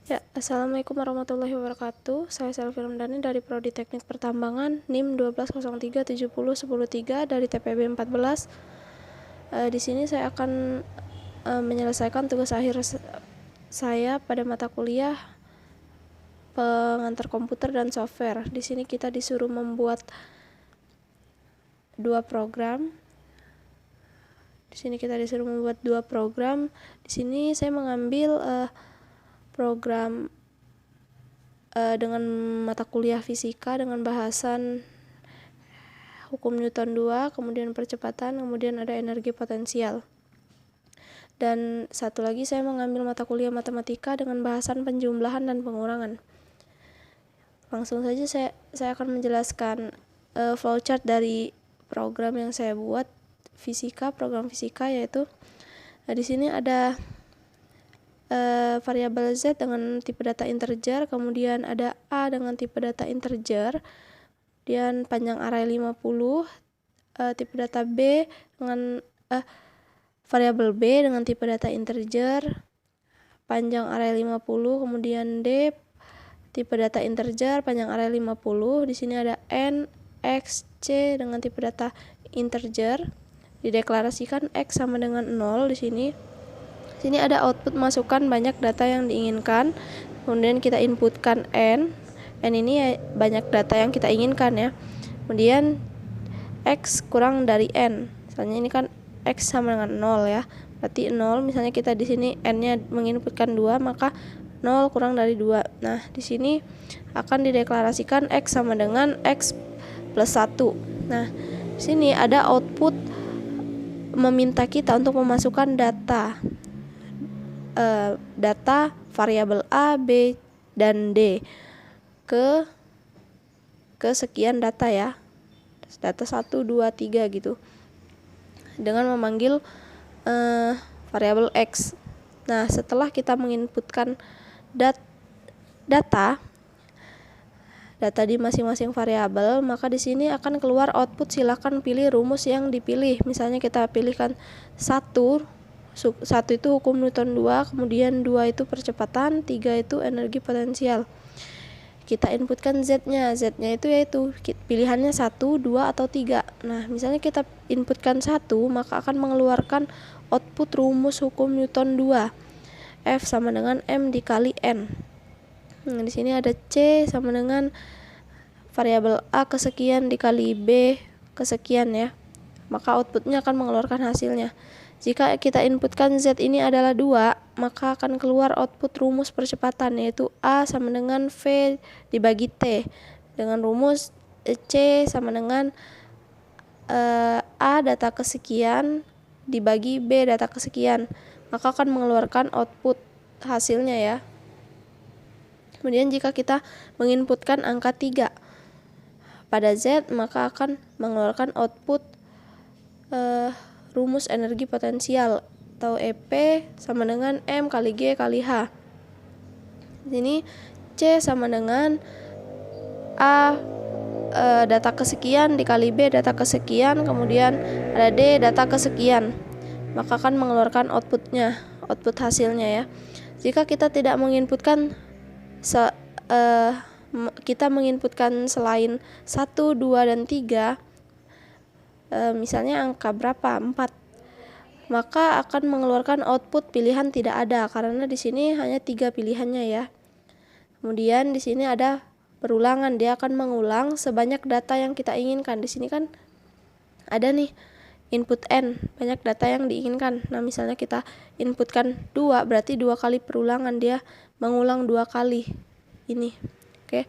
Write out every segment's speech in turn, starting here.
Ya, Assalamualaikum warahmatullahi wabarakatuh. Saya Selvi Ramdhani dari Prodi Teknik Pertambangan, NIM 1203701013 dari TPB 14. Di sini saya akan menyelesaikan tugas akhir saya pada mata kuliah pengantar komputer dan software. Di sini kita disuruh membuat dua program. Di sini saya mengambil program dengan mata kuliah fisika dengan bahasan hukum Newton 2, kemudian percepatan, kemudian ada energi potensial. Dan satu lagi saya mengambil mata kuliah matematika dengan bahasan penjumlahan dan pengurangan. Langsung saja saya akan menjelaskan flowchart dari program yang saya buat program fisika, yaitu di sini ada variabel Z dengan tipe data integer, kemudian ada A dengan tipe data integer, kemudian panjang array 50, tipe data B dengan variabel B dengan tipe data integer, panjang array 50, kemudian D tipe data integer, panjang array 50. Di sini ada N, X, C dengan tipe data integer. Dideklarasikan X sama dengan 0 di sini. Di sini ada output masukkan banyak data yang diinginkan, kemudian kita inputkan N ini ya banyak data yang kita inginkan ya. Kemudian X kurang dari N, misalnya ini kan X sama dengan 0 ya, berarti 0. Misalnya kita di sini N-nya menginputkan 2, maka 0 kurang dari 2. Nah, di sini akan dideklarasikan X sama dengan X plus 1. Nah, di sini ada output meminta kita untuk memasukkan data variabel A, B, dan D ke sekian data ya, data 1, 2, 3 gitu, dengan memanggil variabel X. Nah, setelah kita menginputkan data di masing-masing variabel, maka di sini akan keluar output. Silakan pilih rumus yang dipilih. Misalnya kita pilihkan 1 itu hukum Newton 2, kemudian 2 itu percepatan, 3 itu energi potensial. Kita inputkan Z-nya itu yaitu pilihannya 1, 2, atau 3. Nah, misalnya kita inputkan 1, maka akan mengeluarkan output rumus hukum Newton 2. F sama dengan M dikali N. Nah, di sini ada C sama dengan variabel A kesekian dikali B kesekian ya. Maka outputnya akan mengeluarkan hasilnya. Jika kita inputkan Z ini adalah 2, maka akan keluar output rumus percepatan, yaitu A sama dengan V dibagi T, dengan rumus C sama dengan A data kesekian dibagi B data kesekian, maka akan mengeluarkan output hasilnya ya. Kemudian jika kita menginputkan angka 3 pada Z, maka akan mengeluarkan output rumus energi potensial atau EP sama dengan M kali G kali H. Di sini C sama dengan A data kesekian dikali B data kesekian, kemudian ada D data kesekian, maka akan mengeluarkan output hasilnya ya. Jika kita tidak menginputkan kita menginputkan selain 1, 2, dan 3, misalnya angka berapa? 4, maka akan mengeluarkan output pilihan tidak ada, karena di sini hanya 3 pilihannya ya. Kemudian di sini ada perulangan, dia akan mengulang sebanyak data yang kita inginkan. Di sini kan ada nih input N, banyak data yang diinginkan. Nah, misalnya kita inputkan 2, berarti 2 kali perulangan, dia mengulang 2 kali ini. Oke.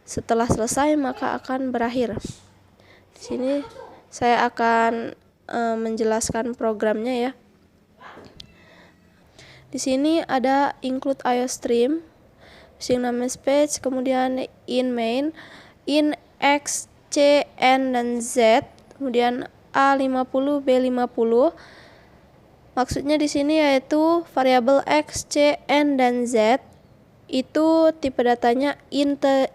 Setelah selesai maka akan berakhir. Di sini saya akan menjelaskan programnya ya. Di sini ada include IOStream, using namespace, kemudian in main, in X, C, N, dan Z, kemudian A50, B50. Maksudnya di sini yaitu variabel X, C, N, dan Z itu tipe datanya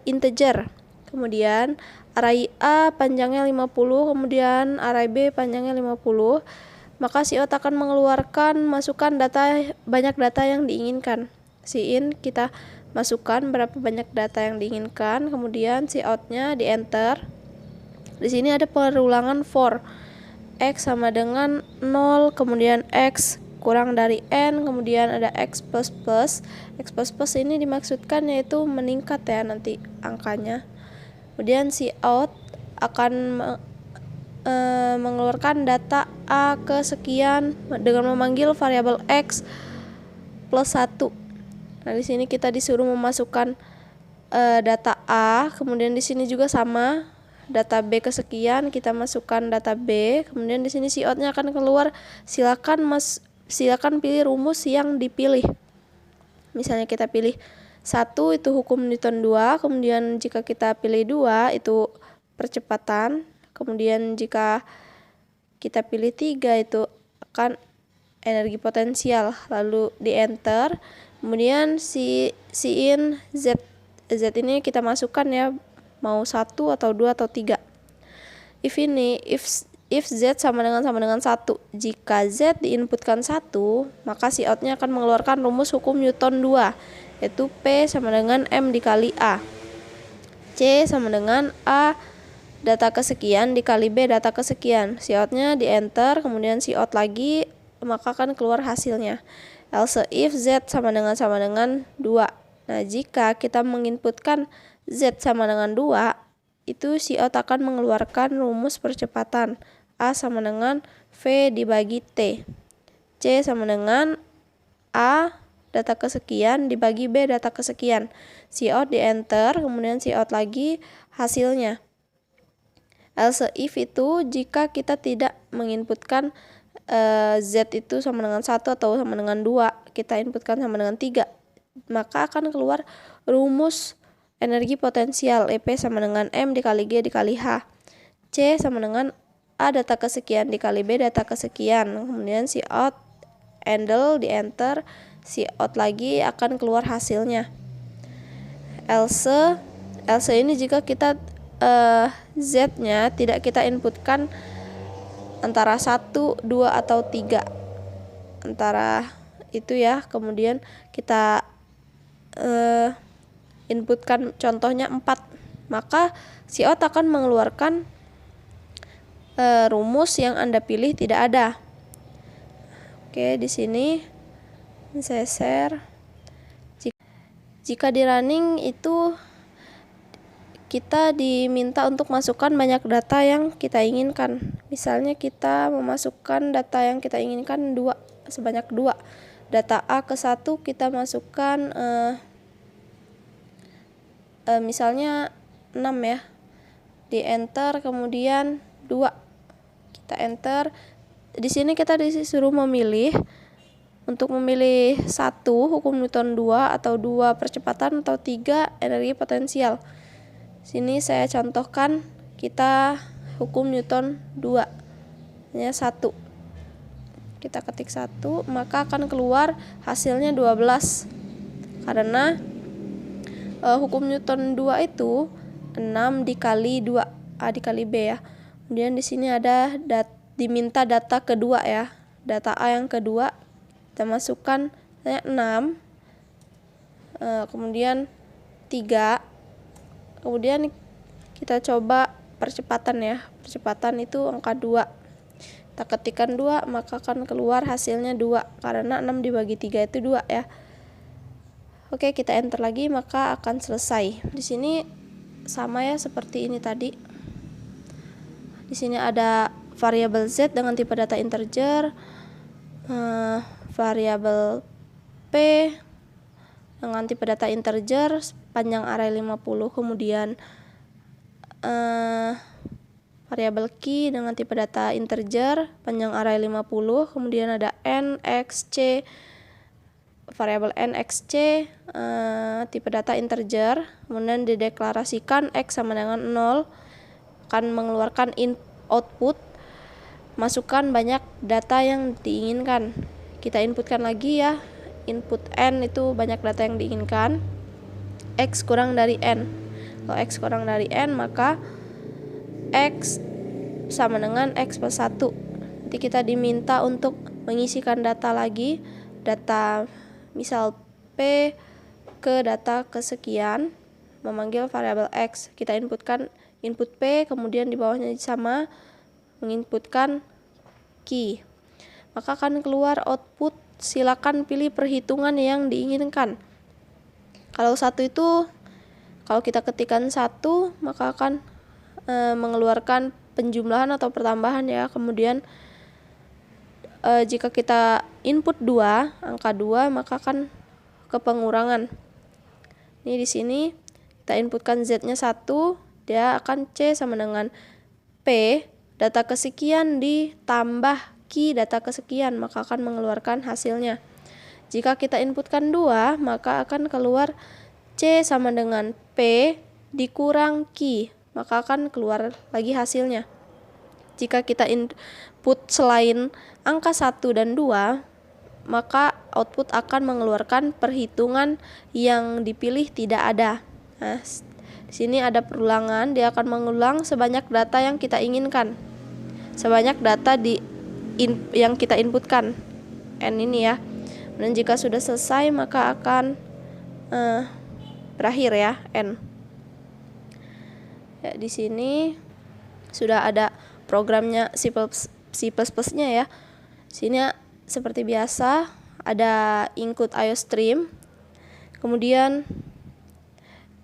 integer. Kemudian array A panjangnya 50, kemudian array B panjangnya 50. Maka si out akan mengeluarkan banyak data yang diinginkan. si in kita masukkan berapa banyak data yang diinginkan, kemudian si out-nya di enter. Di sini ada perulangan for x sama dengan 0, kemudian x kurang dari n, kemudian ada x plus plus. X plus plus ini dimaksudkan yaitu meningkat ya nanti angkanya. Kemudian si out akan mengeluarkan data a ke sekian dengan memanggil variabel x plus 1. Nah, di sini kita disuruh memasukkan data a, kemudian di sini juga sama, data b kesekian, kita masukkan data b, kemudian di sini si out-nya akan keluar. Silakan pilih rumus yang dipilih. Misalnya kita pilih 1 itu hukum Newton 2, kemudian jika kita pilih 2 itu percepatan, kemudian jika kita pilih 3 itu akan energi potensial, lalu di enter. Kemudian si in z ini kita masukkan ya, mau 1 atau 2 atau 3. If z sama dengan 1, jika z diinputkan 1, maka si outnya akan mengeluarkan rumus hukum Newton 2, yaitu P sama dengan M dikali A. C sama dengan A data kesekian dikali B data kesekian. Si outnya di enter, kemudian si out lagi, maka akan keluar hasilnya. Else if z sama dengan 2. Nah, jika kita menginputkan z sama dengan 2, itu si out akan mengeluarkan rumus percepatan. A sama dengan V dibagi T. C sama dengan A data kesekian dibagi B data kesekian. Si out di enter, kemudian si out lagi hasilnya. Else if itu jika kita tidak menginputkan z itu sama dengan 1 atau sama dengan 2, kita inputkan sama dengan 3, maka akan keluar rumus energi potensial EP sama dengan M dikali G dikali H. C sama dengan A data kesekian dikali B data kesekian. Kemudian si out handle di enter, si out lagi akan keluar hasilnya. Else ini jika kita z-nya tidak kita inputkan antara 1, 2 atau 3. Antara itu ya. Kemudian kita inputkan contohnya 4, maka si out akan mengeluarkan rumus yang Anda pilih tidak ada. Oke, di sini saya share. Jika di running itu kita diminta untuk masukkan banyak data yang kita inginkan. Misalnya kita memasukkan data yang kita inginkan sebanyak 2. Data A ke 1 kita masukkan misalnya 6 ya. Di enter, kemudian 2. Kita enter. Di sini kita disuruh memilih untuk memilih 1 hukum Newton 2 atau 2 percepatan atau 3 energi potensial. Sini saya contohkan kita hukum Newton 2 nya 1. Kita ketik 1, maka akan keluar hasilnya 12. Karena hukum Newton 2 itu 6 dikali 2 A dikali B ya. Kemudian di sini ada diminta data kedua ya. Data A yang kedua kita masukkan 6, kemudian 3. Kemudian kita coba percepatan ya. Percepatan itu angka 2. Kita ketikkan 2, maka akan keluar hasilnya 2 karena 6 dibagi 3 itu 2 ya. Oke, kita enter lagi maka akan selesai. Di sini sama ya seperti ini tadi. Di sini ada variabel z dengan tipe data integer, variabel p dengan tipe data integer, panjang array 50, kemudian variabel key dengan tipe data integer, panjang array 50, kemudian ada n, x, c, variabel n, x, c, tipe data integer, kemudian dideklarasikan x sama dengan 0, akan mengeluarkan output, masukkan banyak data yang diinginkan. Kita inputkan lagi ya, input n itu banyak data yang diinginkan, x kurang dari n. Kalau x kurang dari n, maka x sama dengan x plus 1. Nanti kita diminta untuk mengisikan data lagi, data misal p P ke data kesekian, memanggil variabel X. Kita inputkan input P, kemudian di bawahnya sama menginputkan key. Maka akan keluar output, silakan pilih perhitungan yang diinginkan. Kalau satu itu, kalau kita ketikkan 1, maka akan mengeluarkan penjumlahan atau pertambahan ya. Kemudian jika kita input 2, angka 2, maka akan ke pengurangan. Ini di sini kita inputkan Z-nya 1, dia akan C sama dengan P data kesekian ditambah key data kesekian, maka akan mengeluarkan hasilnya. Jika kita inputkan 2, maka akan keluar C sama dengan P dikurang key, maka akan keluar lagi hasilnya. Jika kita input selain angka 1 dan 2, maka output akan mengeluarkan perhitungan yang dipilih tidak ada. Nah, di sini ada perulangan, dia akan mengulang sebanyak data yang kita inginkan. Sebanyak data yang kita inputkan. N ini ya. Dan jika sudah selesai maka akan berakhir ya, N. Ya, di sini sudah ada programnya C++-nya ya. Sini seperti biasa ada include IOStream, kemudian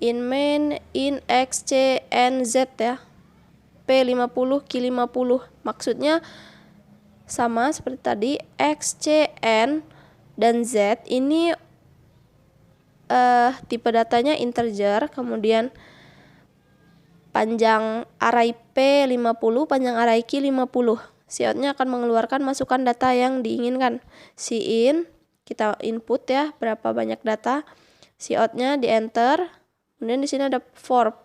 in main in x c n z ya, P50 Q50. Maksudnya sama seperti tadi, x c n dan z ini tipe datanya integer, kemudian panjang array P50, panjang array Q50. Cout-nya akan mengeluarkan masukan data yang diinginkan. Cin, kita input ya berapa banyak data. Cout-nya di enter. Kemudian di sini ada for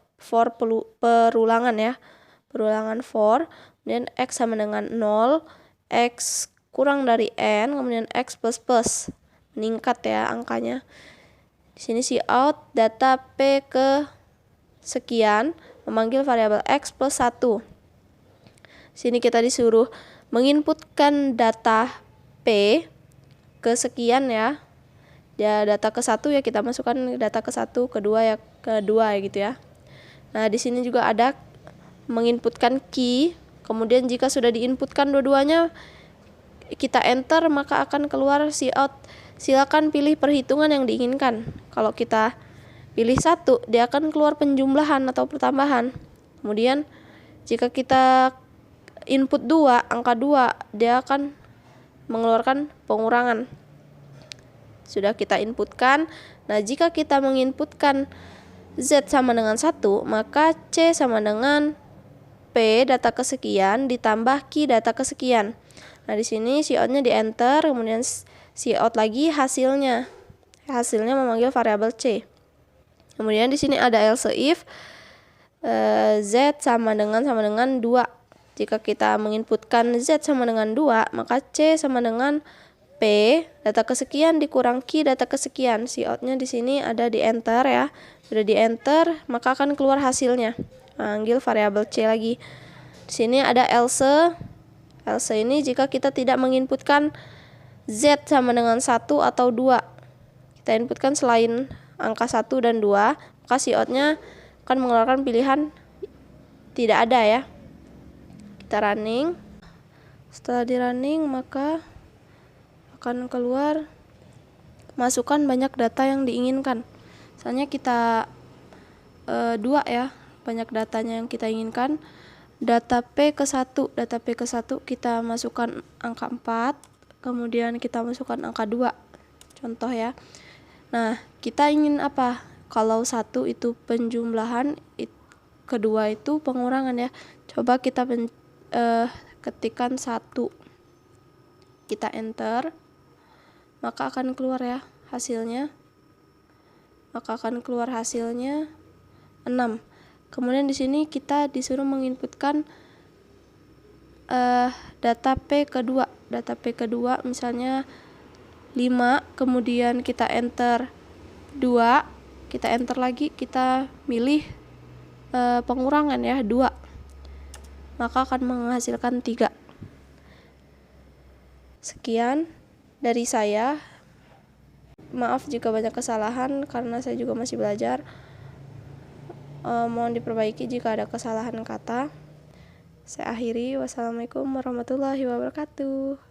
perulangan ya. Perulangan for. Kemudian x sama dengan 0, x kurang dari n, kemudian x plus meningkat ya angkanya. Di sini cout data P ke sekian, memanggil variabel x plus 1. Sini kita disuruh menginputkan data P ke sekian ya. Ya data ke 1 ya kita masukkan data ke 1, kedua ya ke 2 ya gitu ya. Nah, di sini juga ada menginputkan key. Kemudian jika sudah diinputkan dua-duanya kita enter, maka akan keluar cout. Silakan pilih perhitungan yang diinginkan. Kalau kita pilih 1, dia akan keluar penjumlahan atau pertambahan. Kemudian jika kita input 2, angka 2, dia akan mengeluarkan pengurangan. Sudah kita inputkan. Nah, jika kita menginputkan Z sama dengan 1, maka C sama dengan P data kesekian ditambah Q data kesekian. Nah, di sini cout-nya di enter, kemudian cout lagi hasilnya. Hasilnya memanggil variabel C. Kemudian di sini ada else if Z sama dengan 2. Jika kita menginputkan Z sama dengan 2, maka C sama dengan P data kesekian dikurang Q data kesekian. Cout-nya di sini ada di enter ya. Sudah di enter, maka akan keluar hasilnya. Panggil variabel C lagi. Di sini ada else. Else ini jika kita tidak menginputkan Z sama dengan 1 atau 2. Kita inputkan selain angka 1 dan 2, maka cout-nya akan mengeluarkan pilihan tidak ada ya. Kita running. Setelah di running maka akan keluar masukkan banyak data yang diinginkan. Misalnya kita 2 ya, banyak datanya yang kita inginkan. Data P ke 1, data P ke 1 kita masukkan angka 4, kemudian kita masukkan angka 2. Contoh ya. Nah, kita ingin apa? Kalau 1 itu penjumlahan, kedua itu pengurangan ya. Coba kita ketikkan 1, kita enter, maka akan keluar ya hasilnya. Maka akan keluar hasilnya 6. Kemudian di sini kita disuruh menginputkan data P kedua. Data P kedua misalnya 5, kemudian kita enter 2, kita enter lagi, kita milih pengurangan ya 2. Maka akan menghasilkan 3. Sekian dari saya. Maaf jika banyak kesalahan karena saya juga masih belajar. Mohon diperbaiki jika ada kesalahan kata. Saya akhiri. Wassalamualaikum warahmatullahi wabarakatuh.